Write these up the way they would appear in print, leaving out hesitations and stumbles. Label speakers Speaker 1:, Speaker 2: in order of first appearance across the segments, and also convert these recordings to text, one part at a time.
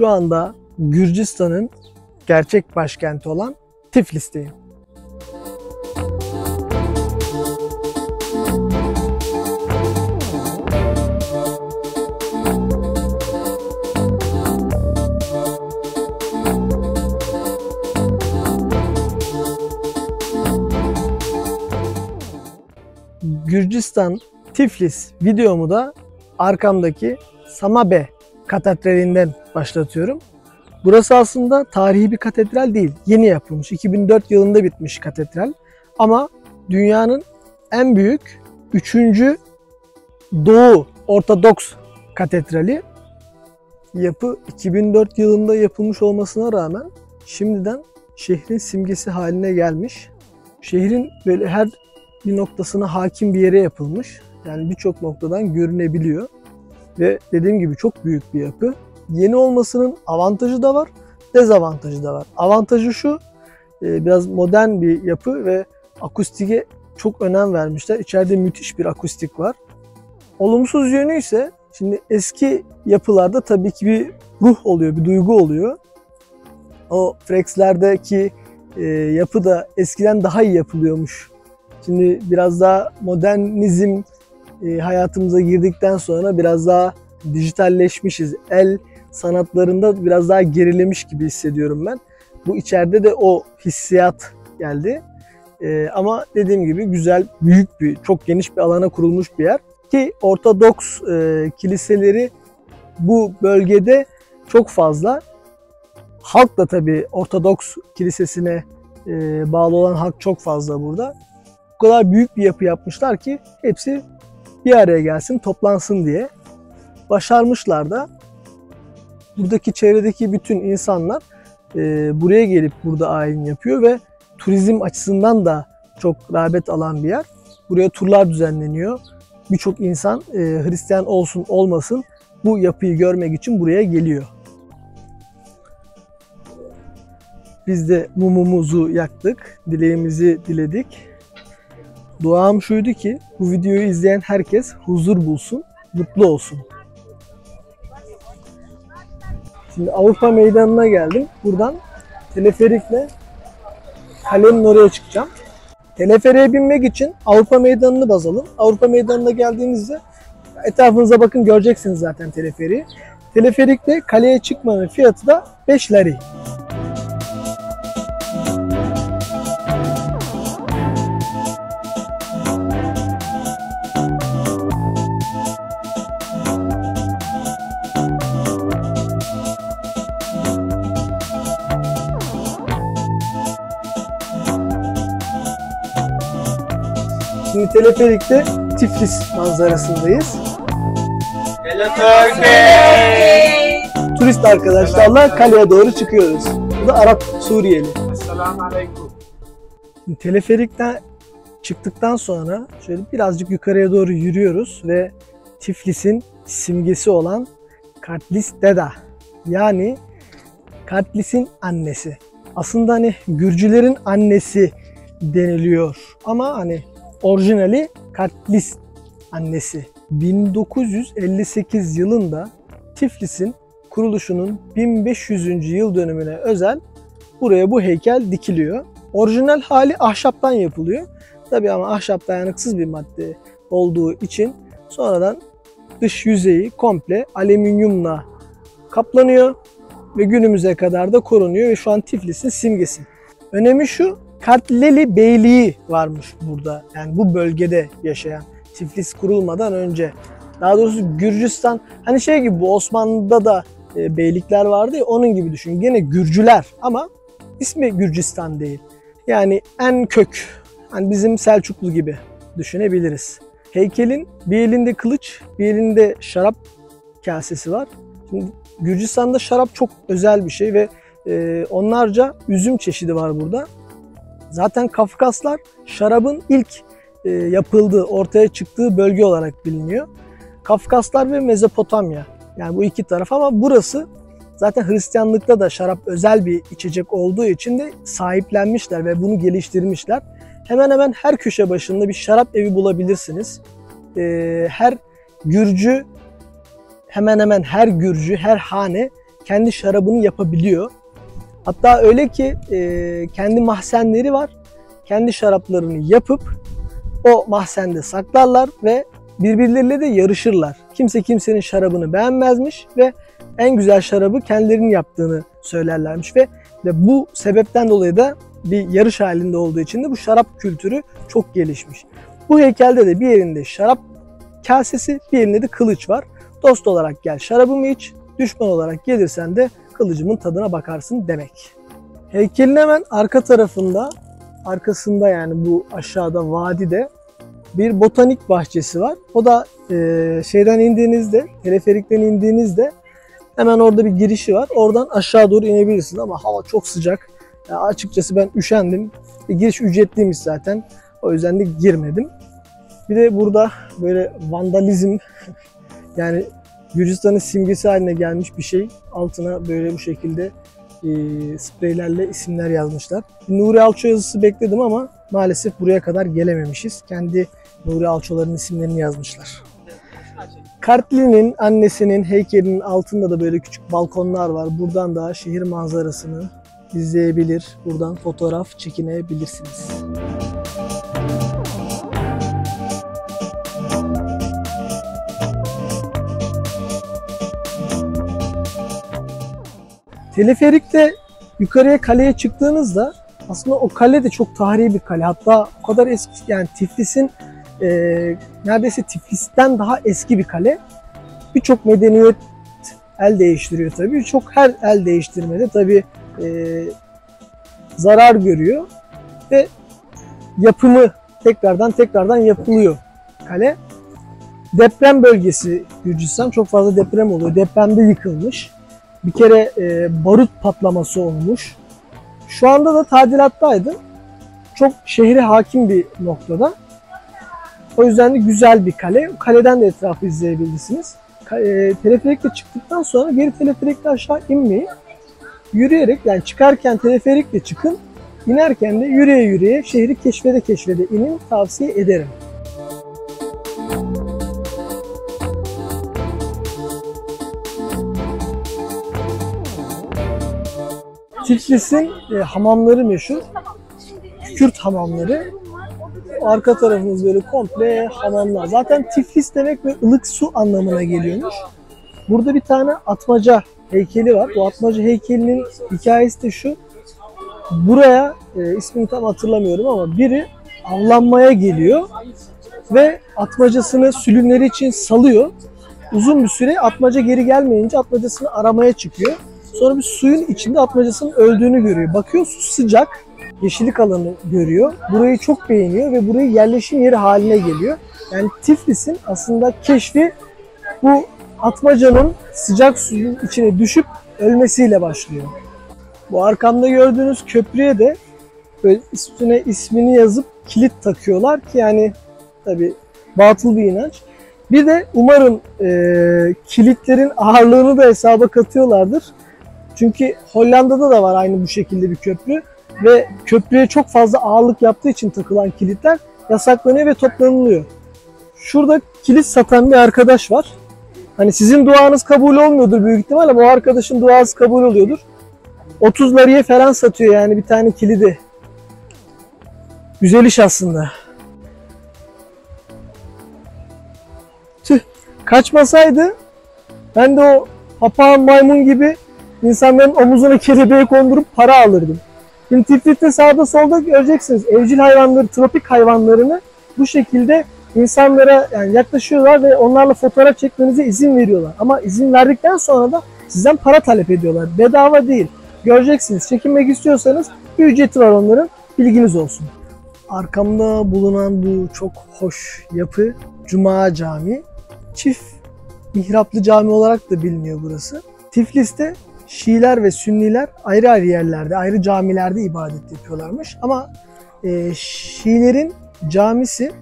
Speaker 1: Şu anda Gürcistan'ın gerçek başkenti olan Tiflis'teyim. Gürcistan Tiflis videomu da arkamdaki Samabe Katedrali'nden başlatıyorum. Burası aslında tarihi bir katedral değil. Yeni yapılmış. 2004 yılında bitmiş katedral. Ama dünyanın en büyük 3. Doğu Ortodoks katedrali. Yapı 2004 yılında yapılmış olmasına rağmen şimdiden şehrin simgesi haline gelmiş. Şehrin böyle her bir noktasına hakim bir yere yapılmış. Yani birçok noktadan görünebiliyor. Ve dediğim gibi çok büyük bir yapı. Yeni olmasının avantajı da var, dezavantajı da var. Avantajı şu, biraz modern bir yapı ve akustiğe çok önem vermişler. İçeride müthiş bir akustik var. Olumsuz yönü ise, şimdi eski yapılarda tabii ki bir ruh oluyor, bir duygu oluyor. O Frex'lerdeki yapı da eskiden daha iyi yapılıyormuş. Şimdi biraz daha modernizm hayatımıza girdikten sonra biraz daha dijitalleşmişiz. El sanatlarında biraz daha gerilemiş gibi hissediyorum ben. Bu içeride de o hissiyat geldi. Ama dediğim gibi güzel, büyük bir, çok geniş bir alana kurulmuş bir yer. Ki Ortodoks kiliseleri bu bölgede çok fazla. Halk da tabii Ortodoks kilisesine bağlı olan halk çok fazla burada. Bu kadar büyük bir yapı yapmışlar ki hepsi bir araya gelsin, toplansın diye. Başarmışlar da. Buradaki çevredeki bütün insanlar buraya gelip burada ayin yapıyor ve turizm açısından da çok rağbet alan bir yer. Buraya turlar düzenleniyor. Birçok insan Hristiyan olsun olmasın bu yapıyı görmek için buraya geliyor. Biz de mumumuzu yaktık, dileğimizi diledik. Duam şuydu ki bu videoyu izleyen herkes huzur bulsun, mutlu olsun. Şimdi Avrupa Meydanı'na geldim. Buradan teleferikle kalenin oraya çıkacağım. Teleferiğe binmek için Avrupa Meydanı'nı baz alın. Avrupa Meydanı'na geldiğinizde etrafınıza bakın, göreceksiniz zaten teleferiği. Teleferikle kaleye çıkmanın fiyatı da 5 lari. Şimdi teleferikte Tiflis manzarasındayız.
Speaker 2: Hello Turkey!
Speaker 1: Turist arkadaşlarla kaleye doğru çıkıyoruz. Bu da Arap Suriyeli.
Speaker 2: Esselamu Aleyküm.
Speaker 1: Teleferikten çıktıktan sonra şöyle birazcık yukarıya doğru yürüyoruz ve Tiflis'in simgesi olan Kartlis Deda, yani Kartlis'in annesi. Aslında hani Gürcülerin annesi deniliyor ama hani orijinali Kartlis annesi. 1958 yılında Tiflis'in kuruluşunun 1500. yıl dönümüne özel buraya bu heykel dikiliyor. Orijinal hali ahşaptan yapılıyor. Tabii ama ahşap dayanıksız bir madde olduğu için sonradan dış yüzeyi komple alüminyumla kaplanıyor ve günümüze kadar da korunuyor ve şu an Tiflis'in simgesi. Önemi şu, Kartleli Beyliği varmış burada. Yani bu bölgede yaşayan, Tiflis kurulmadan önce. Daha doğrusu Gürcistan, hani şey gibi, bu Osmanlı'da da beylikler vardı ya, onun gibi düşün. Gene Gürcüler ama ismi Gürcistan değil. Yani en kök, hani bizim Selçuklu gibi düşünebiliriz. Heykelin bir elinde kılıç, bir elinde şarap kasesi var. Şimdi Gürcistan'da şarap çok özel bir şey ve onlarca üzüm çeşidi var burada. Zaten Kafkaslar şarabın ilk yapıldığı, ortaya çıktığı bölge olarak biliniyor. Kafkaslar ve Mezopotamya. Yani bu iki taraf, ama burası zaten Hristiyanlıkta da şarap özel bir içecek olduğu için de sahiplenmişler ve bunu geliştirmişler. Hemen hemen her köşe başında bir şarap evi bulabilirsiniz. Her Gürcü, hemen hemen her Gürcü, her hane kendi şarabını yapabiliyor. Hatta öyle ki kendi mahzenleri var. Kendi şaraplarını yapıp o mahzende saklarlar ve birbirleriyle de yarışırlar. Kimse kimsenin şarabını beğenmezmiş ve en güzel şarabı kendilerinin yaptığını söylerlermiş ve bu sebepten dolayı da bir yarış halinde olduğu için de bu şarap kültürü çok gelişmiş. Bu heykelde de bir yerinde şarap kasesi, bir yerinde de kılıç var. Dost olarak gel şarabımı iç, düşman olarak gelirsen de kılıcımın tadına bakarsın demek. Heykelin hemen arka tarafında, arkasında yani bu aşağıda vadide bir botanik bahçesi var. O da şeyden indiğinizde, teleferikten indiğinizde hemen orada bir girişi var. Oradan aşağı doğru inebilirsiniz ama hava çok sıcak. Yani açıkçası ben üşendim. Giriş ücretliymiş zaten. O yüzden de girmedim. Bir de burada böyle vandalizm yani Gürcistan'ın simgesi haline gelmiş bir şey. Altına böyle bu şekilde spreylerle isimler yazmışlar. Nuri Alço yazısı bekledim ama maalesef buraya kadar gelememişiz. Kendi Nuri Alço'ların isimlerini yazmışlar. Kartli'nin annesinin heykelinin altında da böyle küçük balkonlar var. Buradan da şehir manzarasını izleyebilir. Buradan fotoğraf çekinebilirsiniz. Teleferikte yukarıya kaleye çıktığınızda aslında o kale de çok tarihi bir kale. Hatta o kadar eski yani Tiflis'in neredeyse Tiflis'ten daha eski bir kale. Birçok medeniyet el değiştiriyor tabii. Birçok her el değiştirmede tabii zarar görüyor ve yapımı tekrardan yapılıyor kale. Deprem bölgesi Gürcistan, çok fazla deprem oluyor. Depremde yıkılmış. Bir kere barut patlaması olmuş. Şu anda da tadilattaydı. Çok şehre hakim bir noktada. O yüzden de güzel bir kale. Kaleden de etrafı izleyebilirsiniz. Teleferikle çıktıktan sonra geri teleferikle aşağı inmeyin. Yürüyerek yani çıkarken teleferikle çıkın. İnerken de yürüye yürüye şehri keşfede inin tavsiye ederim. Tiflis'in hamamları meşhur. Kürt hamamları. Arka tarafımız böyle komple hamamlar. Zaten Tiflis demek ve ılık su anlamına geliyormuş. Burada bir tane atmaca heykeli var. Bu atmaca heykelinin hikayesi de şu. Buraya ismini tam hatırlamıyorum ama biri avlanmaya geliyor ve atmacasını sülünleri için salıyor. Uzun bir süre atmaca geri gelmeyince atmacasını aramaya çıkıyor. Sonra bir suyun içinde atmacasının öldüğünü görüyor. Bakıyor su sıcak, yeşillik alanı görüyor. Burayı çok beğeniyor ve burayı yerleşim yeri haline geliyor. Yani Tiflis'in aslında keşfi bu atmacanın sıcak suyun içine düşüp ölmesiyle başlıyor. Bu arkamda gördüğünüz köprüye de böyle üstüne ismini yazıp kilit takıyorlar ki yani tabii batıl bir inanç. Bir de umarım kilitlerin ağırlığını da hesaba katıyorlardır. Çünkü Hollanda'da da var aynı bu şekilde bir köprü ve köprüye çok fazla ağırlık yaptığı için takılan kilitler yasaklanıyor ve toplanılıyor. Şurada kilit satan bir arkadaş var. Hani sizin duanız kabul olmuyordur büyük ihtimal ama o arkadaşın duası kabul oluyordur. 30 liraya falan satıyor yani bir tane kilidi. Güzel iş aslında. Tüh, kaçmasaydı ben de o papağan maymun gibi insanların omuzuna kelebeği kondurup para alırdım. Şimdi Tiflis'te sağda solda göreceksiniz evcil hayvanları, tropik hayvanlarını bu şekilde insanlara yani yaklaşıyorlar ve onlarla fotoğraf çekmenize izin veriyorlar. Ama izin verdikten sonra da sizden para talep ediyorlar. Bedava değil. Göreceksiniz. Çekinmek istiyorsanız bir ücreti var onların. Bilginiz olsun. Arkamda bulunan bu çok hoş yapı Cuma Camii. Çift mihraplı cami olarak da biliniyor burası. Tiflis'te Şiiler ve Sünniler ayrı ayrı yerlerde, ayrı camilerde ibadet yapıyorlarmış. Ama Şiilerin camisi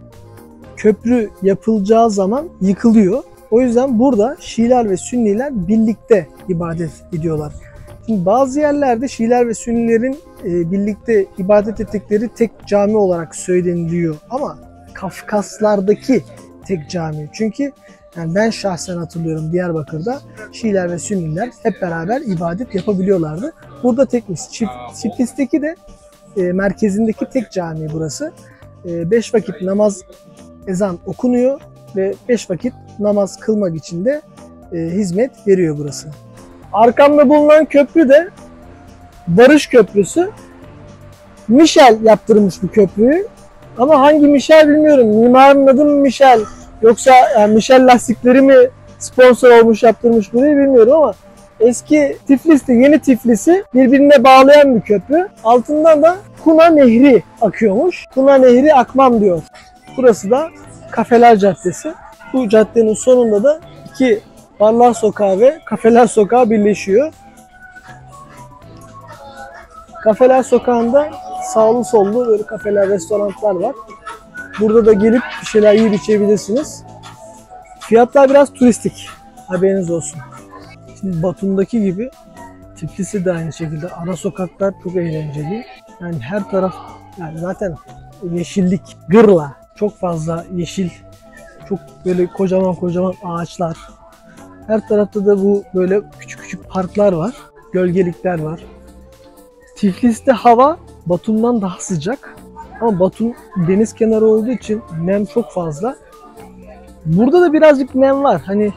Speaker 1: köprü yapılacağı zaman yıkılıyor. O yüzden burada Şiiler ve Sünniler birlikte ibadet ediyorlar. Şimdi bazı yerlerde Şiiler ve Sünnilerin birlikte ibadet ettikleri tek cami olarak söyleniliyor. Ama Kafkaslardaki tek cami. Çünkü Yani ben şahsen hatırlıyorum Diyarbakır'da Şiiler ve Sünniler hep beraber ibadet yapabiliyorlardı. Burada Tiflis. Tiflis'teki de merkezindeki tek cami burası. 5 vakit namaz ezan okunuyor ve 5 vakit namaz kılmak için de hizmet veriyor burası. Arkamda bulunan köprü de Barış Köprüsü. Michel yaptırmış bu köprüyü. Ama hangi Michel bilmiyorum. Mimarın adı mı Michel? Yoksa yani Michel lastikleri mi sponsor olmuş yaptırmış burayı bilmiyorum ama eski Tiflis'te yeni Tiflis'i birbirine bağlayan bir köprü. Altından da Kuna Nehri akıyormuş. Kuna Nehri akmam diyor. Burası da Kafeler Caddesi. Bu caddenin sonunda da iki Barlar Sokağı ve Kafeler Sokağı birleşiyor. Kafeler Sokağı'nda sağlı sollu böyle kafeler, restoranlar var. Burada da gelip bir şeyler yiyip içebilirsiniz. Fiyatlar biraz turistik. Haberiniz olsun. Şimdi Batum'daki gibi Tiflis'te de aynı şekilde ara sokaklar çok eğlenceli. Yani her taraf yani zaten yeşillik, gırla. Çok fazla yeşil, çok böyle kocaman kocaman ağaçlar. Her tarafta da bu böyle küçük küçük parklar var. Gölgelikler var. Tiflis'te hava Batum'dan daha sıcak. Ama Batum deniz kenarı olduğu için nem çok fazla. Burada da birazcık nem var. Hani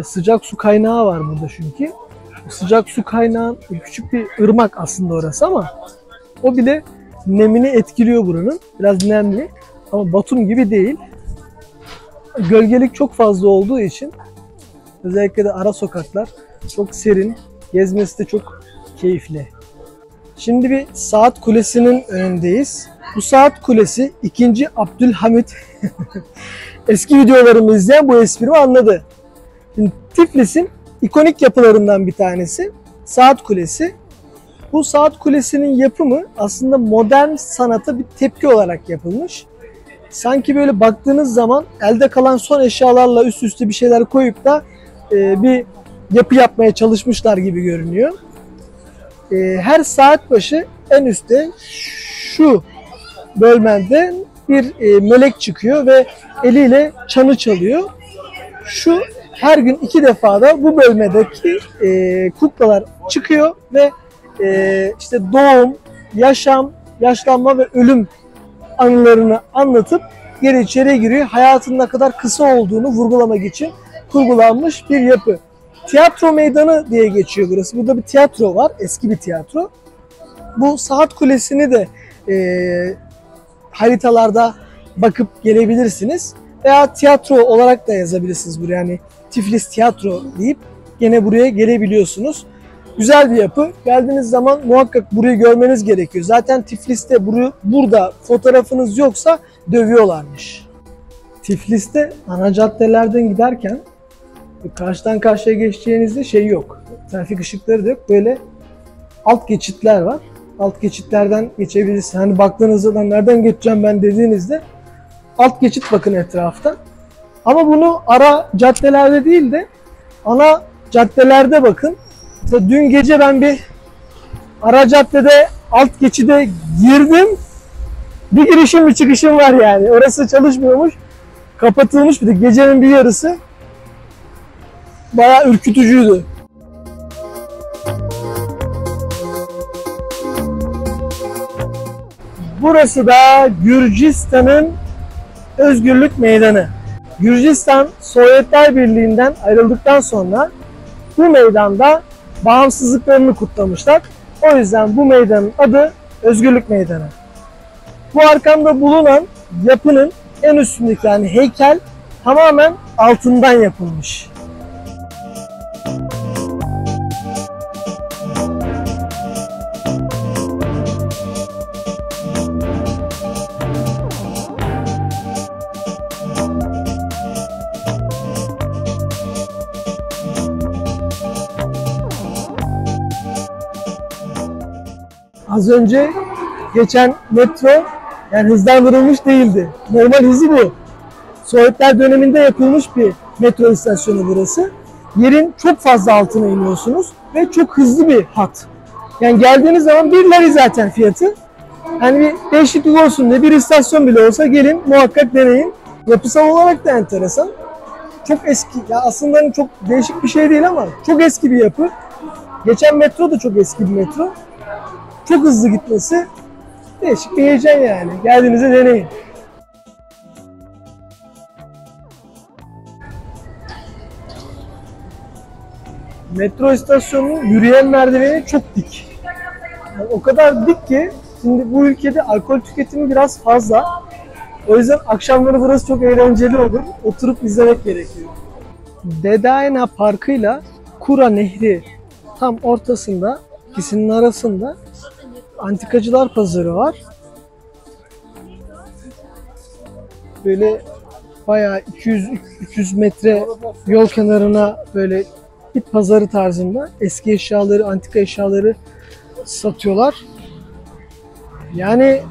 Speaker 1: sıcak su kaynağı var burada çünkü. O sıcak su kaynağı küçük bir ırmak aslında orası ama o bile nemini etkiliyor buranın. Biraz nemli ama Batum gibi değil. Gölgelik çok fazla olduğu için özellikle de ara sokaklar çok serin. Gezmesi de çok keyifli. Şimdi bir saat kulesinin önündeyiz. Bu saat kulesi 2. Abdülhamit eski videolarımı izleyen bu esprimi anladı. Şimdi Tiflis'in ikonik yapılarından bir tanesi saat kulesi. Bu saat kulesinin yapımı aslında modern sanata bir tepki olarak yapılmış. Sanki böyle baktığınız zaman elde kalan son eşyalarla üst üste bir şeyler koyup da bir yapı yapmaya çalışmışlar gibi görünüyor. Her saat başı en üstte şu bölmede bir melek çıkıyor ve eliyle çanı çalıyor. Şu her gün 2 defa da bu bölmedeki kuklalar çıkıyor ve işte doğum, yaşam, yaşlanma ve ölüm anılarını anlatıp geri içeriye giriyor. Hayatın ne kadar kısa olduğunu vurgulamak için kurgulanmış bir yapı. Tiyatro meydanı diye geçiyor burası. Burada bir tiyatro var. Eski bir tiyatro. Bu saat kulesini de haritalarda bakıp gelebilirsiniz. Veya tiyatro olarak da yazabilirsiniz buraya. Yani Tiflis Tiyatro deyip gene buraya gelebiliyorsunuz. Güzel bir yapı. Geldiğiniz zaman muhakkak burayı görmeniz gerekiyor. Zaten Tiflis'te burada fotoğrafınız yoksa dövüyorlarmış. Tiflis'te ana caddelerden giderken karşıdan karşıya geçeceğinizde şey yok. Trafik ışıkları da yok. Böyle alt geçitler var. Alt geçitlerden geçebilirsiniz. Hani baktığınızda nereden geçeceğim ben dediğinizde alt geçit bakın etrafta. Ama bunu ara caddelerde değil de ana caddelerde bakın. Mesela dün gece ben bir ara caddede alt geçide girdim. Bir girişim bir çıkışım var yani. Orası çalışmıyormuş. Kapatılmış bir de gecenin bir yarısı. Bayağı ürkütücüydü. Burası da Gürcistan'ın Özgürlük Meydanı. Gürcistan Sovyetler Birliği'nden ayrıldıktan sonra bu meydanda bağımsızlıklarını kutlamışlar. O yüzden bu meydanın adı Özgürlük Meydanı. Bu arkamda bulunan yapının en üstündeki yani heykel tamamen altından yapılmış. Az önce geçen metro yani hızlandırılmış değildi. Normal hızı bu. Sovyetler döneminde yapılmış bir metro istasyonu burası. Yerin çok fazla altına iniyorsunuz ve çok hızlı bir hat. Yani geldiğiniz zaman 1 lira zaten fiyatı. Yani bir değişiklik olsun diye bir istasyon bile olsa gelin muhakkak deneyin. Yapısal olarak da enteresan. çok eski. Ya aslında hani çok değişik bir şey değil ama çok eski bir yapı. Geçen metro da çok eski bir metro. Çok hızlı gitmesi değişik bir heyecan yani. Geldiğinizde deneyin. Metro istasyonunun yürüyen merdiveni çok dik. Yani o kadar dik ki şimdi bu ülkede alkol tüketimi biraz fazla. O yüzden akşamları burası çok eğlenceli olur. Oturup izlemek gerekiyor. Dedaena Parkı'yla Kura Nehri tam ortasında, ikisinin arasında antikacılar pazarı var. Böyle bayağı 200-300 metre yol kenarına böyle bit pazarı tarzında eski eşyaları, antika eşyaları satıyorlar. Yani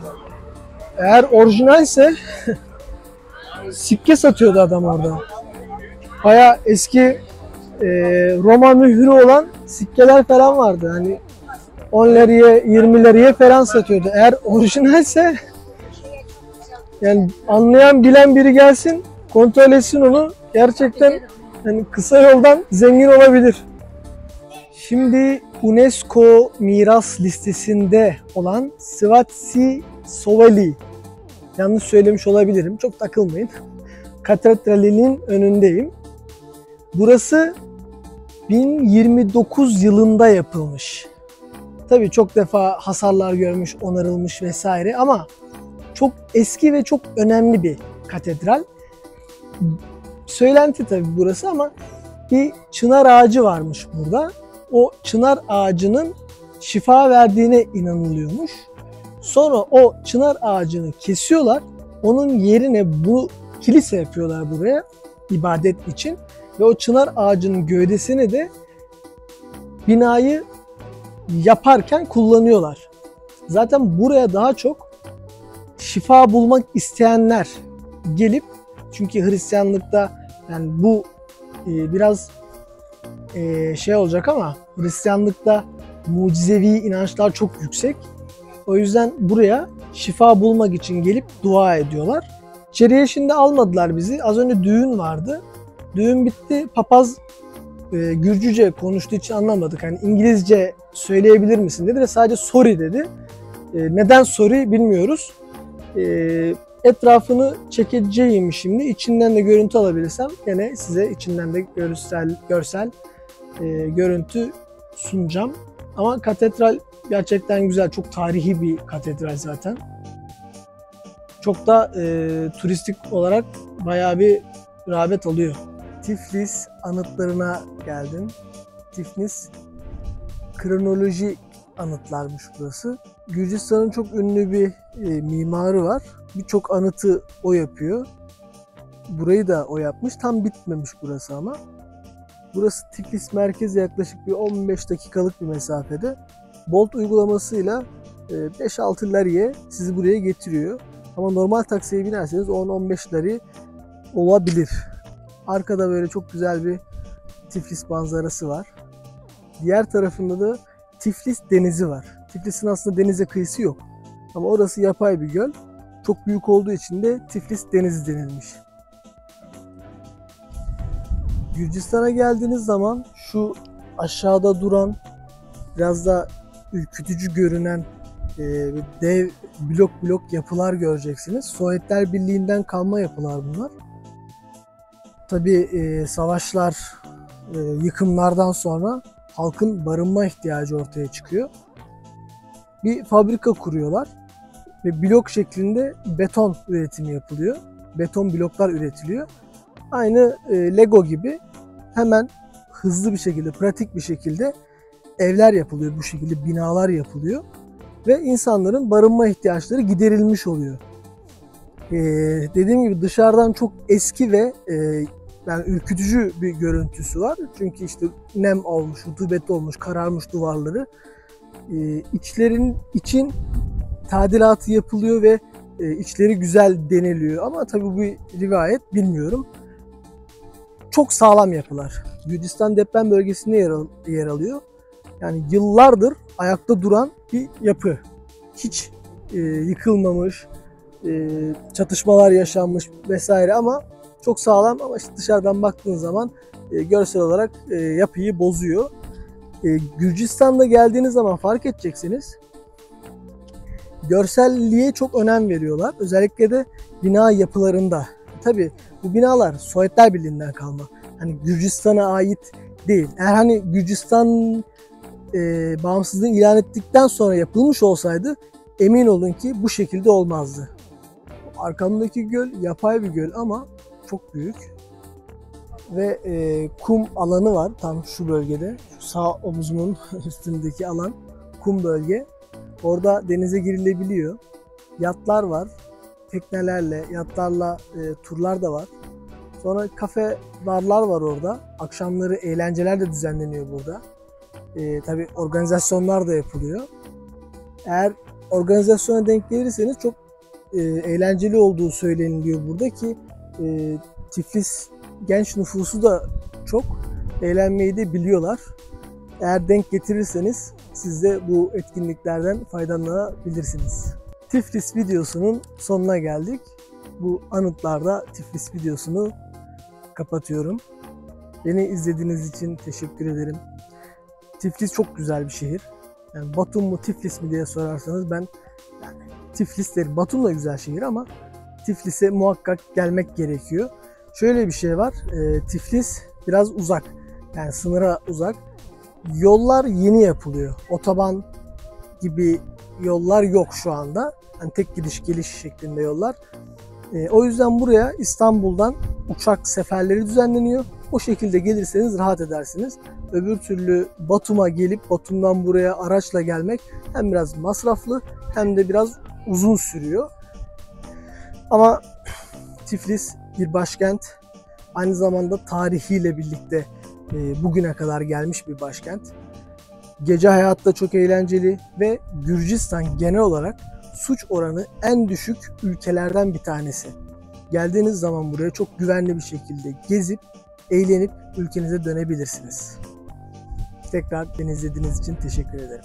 Speaker 1: eğer orijinalse sikke satıyordu adam orada. Bayağı eski Roma mührü olan sikkeler falan vardı. Hani 10 liraya, 20 liraya falan satıyordu. Eğer orijinalse yani anlayan, bilen biri gelsin, kontrol etsin onu. Gerçekten yani kısa yoldan zengin olabilir. Şimdi UNESCO miras listesinde olan Svatsi Sovali, yanlış söylemiş olabilirim, çok takılmayın. Katedralinin önündeyim. Burası 1029 yılında yapılmış. Tabii çok defa hasarlar görmüş, onarılmış vesaire ama çok eski ve çok önemli bir katedral. Söylenti tabii burası ama bir çınar ağacı varmış burada. O çınar ağacının şifa verdiğine inanılıyormuş. Sonra o çınar ağacını kesiyorlar. Onun yerine bu kilise yapıyorlar buraya ibadet için. Ve o çınar ağacının gövdesini de binayı yaparken kullanıyorlar. Zaten buraya daha çok şifa bulmak isteyenler gelip, çünkü Hristiyanlıkta yani bu biraz şey olacak ama Hristiyanlıkta mucizevi inançlar çok yüksek. O yüzden buraya şifa bulmak için gelip dua ediyorlar. İçeriye şimdi almadılar bizi. Az önce düğün vardı. Düğün bitti. Papaz Gürcüce konuştuğu için anlamadık. Hani İngilizce söyleyebilir misin dedi ve sadece sorry dedi. Neden sorry bilmiyoruz. Etrafını çekeceğim şimdi. İçinden de görüntü alabilirsem gene size içinden de görsel görüntü sunacağım. Ama katedral gerçekten güzel. Çok tarihi bir katedral zaten. Çok da turistik olarak bayağı bir rağbet alıyor. Tiflis anıtlarına geldim. Tiflis kronoloji anıtlarmış burası. Gürcistan'ın çok ünlü bir mimarı var. Birçok anıtı o yapıyor. Burayı da o yapmış. Tam bitmemiş burası ama. Burası Tiflis merkeze yaklaşık bir 15 dakikalık bir mesafede. Bolt uygulamasıyla 5-6 lariye sizi buraya getiriyor. Ama normal taksiye binerseniz 10-15 lari olabilir. Arkada böyle çok güzel bir Tiflis manzarası var. Diğer tarafında da Tiflis denizi var. Tiflis'in aslında denize kıyısı yok. Ama orası yapay bir göl. Çok büyük olduğu için de Tiflis denizi denilmiş. Gürcistan'a geldiğiniz zaman şu aşağıda duran, biraz da ürkütücü görünen dev blok yapılar göreceksiniz. Sovyetler Birliği'nden kalma yapılar bunlar. Tabii savaşlar, yıkımlardan sonra halkın barınma ihtiyacı ortaya çıkıyor. Bir fabrika kuruyorlar ve blok şeklinde beton üretimi yapılıyor. Beton bloklar üretiliyor. Aynı Lego gibi hemen hızlı bir şekilde, pratik bir şekilde evler yapılıyor. Bu şekilde binalar yapılıyor. Ve insanların barınma ihtiyaçları giderilmiş oluyor. Dediğim gibi dışarıdan çok eski ve yani ürkütücü bir görüntüsü var. Çünkü işte nem olmuş, rutubet olmuş, kararmış duvarları. İçin tadilatı yapılıyor ve içleri güzel deniliyor. Ama tabii bu rivayet, bilmiyorum. Çok sağlam yapılar. Gürcistan deprem bölgesinde yer alıyor. Yani yıllardır ayakta duran bir yapı. Hiç yıkılmamış, çatışmalar yaşanmış vesaire ama çok sağlam ama işte dışarıdan baktığın zaman görsel olarak yapıyı bozuyor. Gürcistan'da geldiğiniz zaman fark edeceksiniz. Görselliğe çok önem veriyorlar. Özellikle de bina yapılarında. Tabii bu binalar Sovyetler Birliği'nden kalma. Hani Gürcistan'a ait değil. Eğer hani Gürcistan bağımsızlığını ilan ettikten sonra yapılmış olsaydı emin olun ki bu şekilde olmazdı. Arkamdaki göl yapay bir göl ama çok büyük. Ve kum alanı var tam şu bölgede. Şu sağ omuzumun üstündeki alan kum bölge. Orada denize girilebiliyor. Yatlar var. Teknelerle, yatlarla turlar da var. Sonra kafe, barlar var orada. Akşamları eğlenceler de düzenleniyor burada. Tabii organizasyonlar da yapılıyor. Eğer organizasyona denk gelirseniz çok eğlenceli olduğu söyleniliyor burada ki Tiflis genç nüfusu da çok eğlenmeyi de biliyorlar. Eğer denk getirirseniz siz de bu etkinliklerden faydalanabilirsiniz. Tiflis videosunun sonuna geldik. Bu anıtlarda Tiflis videosunu kapatıyorum. Beni izlediğiniz için teşekkür ederim. Tiflis çok güzel bir şehir. Yani Batum mu Tiflis mi diye sorarsanız ben yani Tiflis derim. Batum da güzel şehir ama Tiflis'e muhakkak gelmek gerekiyor. Şöyle bir şey var. Tiflis biraz uzak. Yani sınıra uzak. Yollar yeni yapılıyor. Otoban gibi yollar yok şu anda. Yani tek gidiş geliş şeklinde yollar. O yüzden buraya İstanbul'dan uçak seferleri düzenleniyor. O şekilde gelirseniz rahat edersiniz. Öbür türlü Batum'a gelip Batum'dan buraya araçla gelmek hem biraz masraflı hem de biraz uzun sürüyor. Ama Tiflis bir başkent. Aynı zamanda tarihiyle birlikte bugüne kadar gelmiş bir başkent. Gece hayatı da çok eğlenceli ve Gürcistan genel olarak suç oranı en düşük ülkelerden bir tanesi. Geldiğiniz zaman buraya çok güvenli bir şekilde gezip, eğlenip ülkenize dönebilirsiniz. Tekrar beni izlediğiniz için teşekkür ederim.